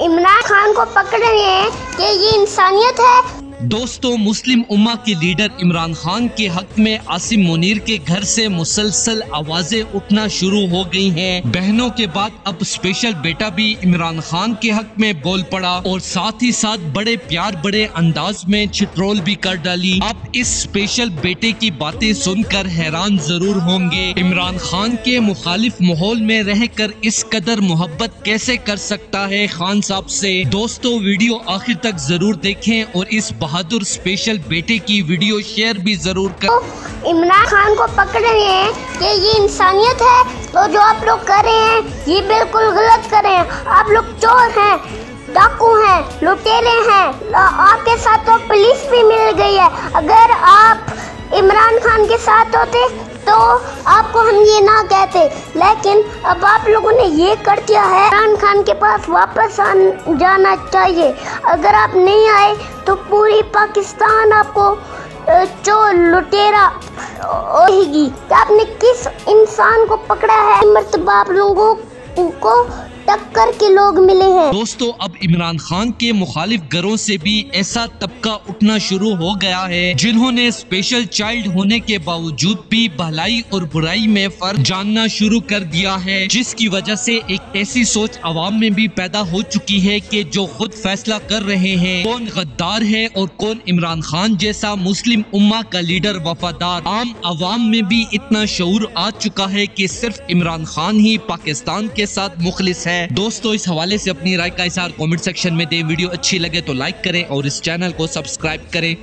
इमरान खान को पकड़ रहे हैं कि ये इंसानियत है। दोस्तों, मुस्लिम उम्मा के लीडर इमरान खान के हक में आसिम मुनीर के घर से मुसलसल आवाजें उठना शुरू हो गई हैं। बहनों के बाद अब स्पेशल बेटा भी इमरान खान के हक में बोल पड़ा और साथ ही साथ बड़े प्यार बड़े अंदाज में छिट्रोल भी कर डाली। अब इस स्पेशल बेटे की बातें सुनकर हैरान जरूर होंगे। इमरान खान के मुखालिफ माहौल में रहकर इस कदर मोहब्बत कैसे कर सकता है खान साहब से। दोस्तों, वीडियो आखिर तक जरूर देखें और इस बहादुर स्पेशल बेटे की वीडियो शेयर भी जरूर कर। तो इमरान खान को पकड़ रहे हैं कि ये इंसानियत है, तो जो आप लोग कर रहे हैं ये बिल्कुल गलत कर रहे हैं। आप लोग चोर हैं, डाकू हैं, लुटेरे हैं। आपके साथ तो पुलिस भी मिल गई है। अगर आप इमरान खान के साथ होते तो आपको हम ये ना कहते, लेकिन अब आप लोगों ने ये कर दिया है। इमरान खान के पास वापस जाना चाहिए। अगर आप नहीं आए तो पूरी पाकिस्तान आपको चोर लुटेरा होगी। आपने किस इंसान को पकड़ा है? मर्तबा आप लोगों को टक्कर के लोग मिले हैं। दोस्तों, अब इमरान खान के मुखालिफ घरों से भी ऐसा तबका उठना शुरू हो गया है जिन्होंने स्पेशल चाइल्ड होने के बावजूद भी भलाई और बुराई में फर्क जानना शुरू कर दिया है, जिसकी वजह से एक ऐसी सोच अवाम में भी पैदा हो चुकी है कि जो खुद फैसला कर रहे हैं कौन गद्दार है और कौन इमरान खान जैसा मुस्लिम उम्मा का लीडर वफादार। आम अवाम में भी इतना शऊर आ चुका है कि सिर्फ इमरान खान ही पाकिस्तान के साथ मुखलिस है। दोस्तों, इस हवाले से अपनी राय का इज़हार कमेंट सेक्शन में दें। वीडियो अच्छी लगे तो लाइक करें और इस चैनल को सब्सक्राइब करें।